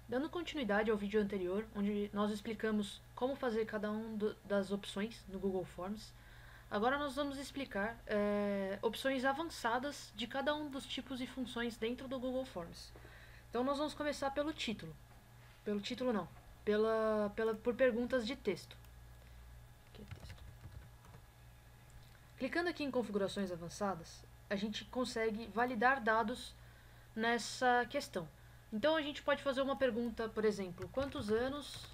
Dando continuidade ao vídeo anterior, onde nós explicamos como fazer cada das opções no Google Forms, agora nós vamos explicar opções avançadas de cada um dos tipos e funções dentro do Google Forms. Então nós vamos começar pelo título. Pelo título não, por perguntas de texto. Clicando aqui em configurações avançadas, a gente consegue validar dados nessa questão. Então a gente pode fazer uma pergunta, por exemplo, quantos anos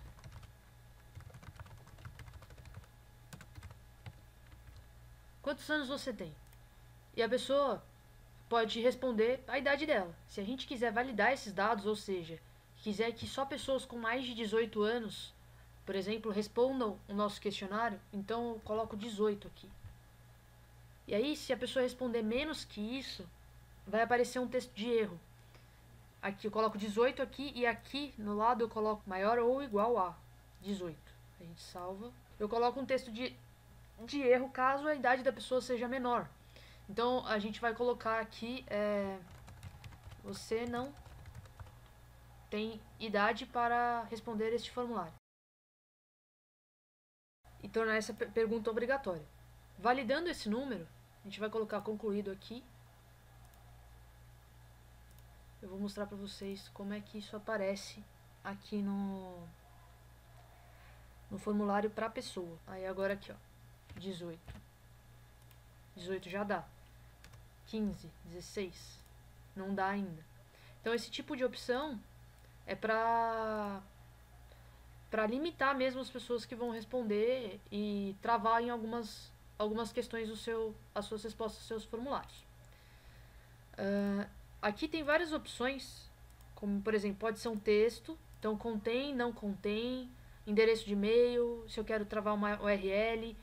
você tem? E a pessoa pode responder a idade dela. Se a gente quiser validar esses dados, ou seja, quiser que só pessoas com mais de 18 anos, por exemplo, respondam o nosso questionário, então eu coloco 18 aqui. E aí, se a pessoa responder menos que isso, vai aparecer um texto de erro. Aqui eu coloco 18 aqui e aqui no lado eu coloco maior ou igual a 18. A gente salva. Eu coloco um texto de erro caso a idade da pessoa seja menor. Então a gente vai colocar aqui você não tem idade para responder este formulário. E tornar essa pergunta obrigatória. Validando esse número, a gente vai colocar concluído aqui. Eu vou mostrar para vocês como é que isso aparece aqui no formulário para a pessoa. Aí agora aqui, ó, 18. 18 já dá. 15, 16, não dá ainda. Então esse tipo de opção é para limitar mesmo as pessoas que vão responder e travar em algumas questões as suas respostas aos seus formulários. Aqui tem várias opções, como por exemplo, pode ser um texto, então contém, não contém, endereço de e-mail, se eu quero travar uma URL.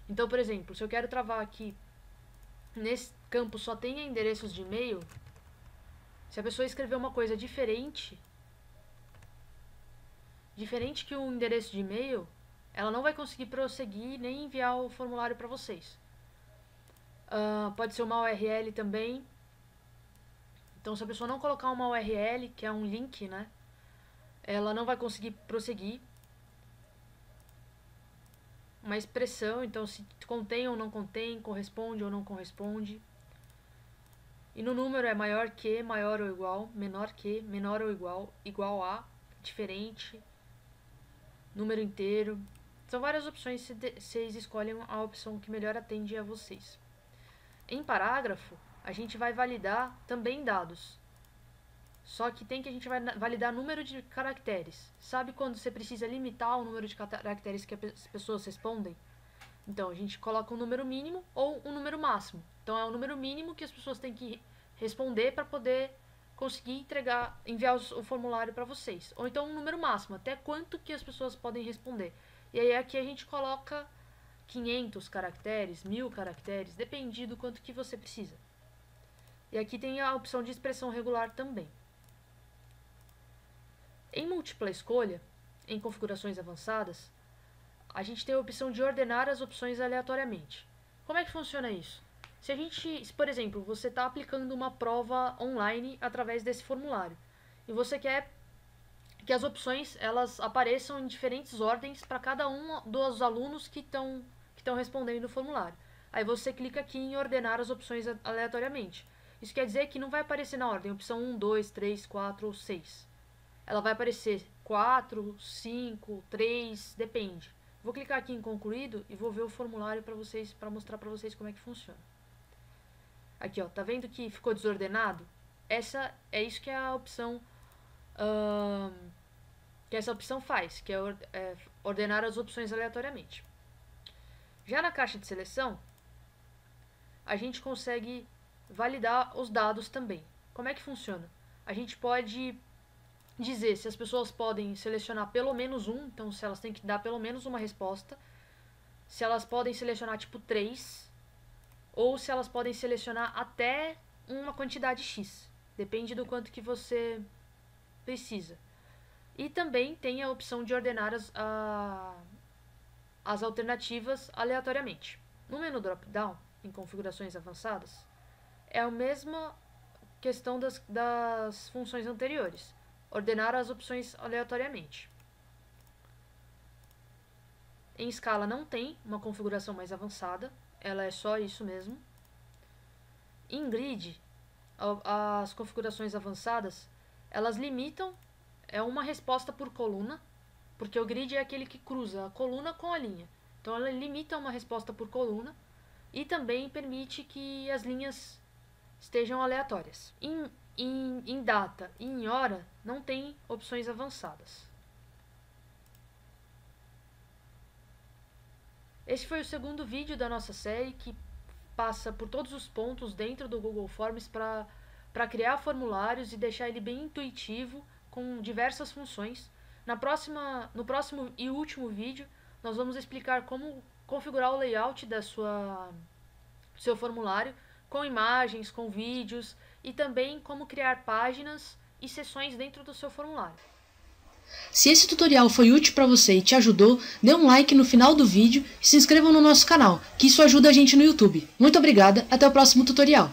Então, por exemplo, se eu quero travar aqui, nesse campo só tenha endereços de e-mail, se a pessoa escrever uma coisa diferente que um endereço de e-mail, ela não vai conseguir prosseguir nem enviar o formulário para vocês. Pode ser uma URL também. Então, se a pessoa não colocar uma URL, que é um link, né, ela não vai conseguir prosseguir. Uma expressão, então se contém ou não contém, corresponde ou não corresponde. E no número é maior que, maior ou igual, menor que, menor ou igual, igual a, diferente, número inteiro. São várias opções, vocês escolhem a opção que melhor atende a vocês. Em parágrafo, a gente vai validar também dados. Só que a gente vai validar número de caracteres. Sabe quando você precisa limitar o número de caracteres que as pessoas respondem? Então, a gente coloca um número mínimo ou um número máximo. Então, é o número mínimo que as pessoas têm que responder para poder conseguir enviar o formulário para vocês. Ou então um número máximo, até quanto que as pessoas podem responder. E aí aqui a gente coloca 500 caracteres, 1000 caracteres, depende do quanto que você precisa. E aqui tem a opção de expressão regular também. Em múltipla escolha, em configurações avançadas, a gente tem a opção de ordenar as opções aleatoriamente. Como é que funciona isso? Se por exemplo, você está aplicando uma prova online através desse formulário e você quer que as opções elas apareçam em diferentes ordens para cada um dos alunos que estão respondendo o formulário. Aí você clica aqui em ordenar as opções aleatoriamente. Isso quer dizer que não vai aparecer na ordem opção 1, 2, 3, 4 ou 6. Ela vai aparecer 4, 5, 3, depende. Vou clicar aqui em concluído e vou ver o formulário para mostrar para vocês como é que funciona. Aqui, ó, tá vendo que ficou desordenado? É isso que a opção essa opção faz, que é ordenar as opções aleatoriamente. Já na caixa de seleção, a gente consegue validar os dados também. Como é que funciona? A gente pode dizer se as pessoas podem selecionar pelo menos um, então se elas têm que dar pelo menos uma resposta, se elas podem selecionar tipo 3, ou se elas podem selecionar até uma quantidade X. Depende do quanto que você precisa. E também tem a opção de ordenar as alternativas aleatoriamente. No menu drop-down, em configurações avançadas, é a mesma questão das funções anteriores. ordenar as opções aleatoriamente. Em Scala não tem uma configuração mais avançada, ela é só isso mesmo. Em Grid, as configurações avançadas, elas limitam, é uma resposta por coluna, porque o grid é aquele que cruza a coluna com a linha. Então ela limita uma resposta por coluna e também permite que as linhas estejam aleatórias. Em data e em hora não tem opções avançadas. Esse foi o segundo vídeo da nossa série que passa por todos os pontos dentro do Google Forms para criar formulários e deixar ele bem intuitivo com diversas funções. No próximo e último vídeo, nós vamos explicar como configurar o layout do seu formulário com imagens, com vídeos e também como criar páginas e seções dentro do seu formulário. Se esse tutorial foi útil para você e te ajudou, dê um like no final do vídeo e se inscreva no nosso canal, que isso ajuda a gente no YouTube. Muito obrigada, até o próximo tutorial.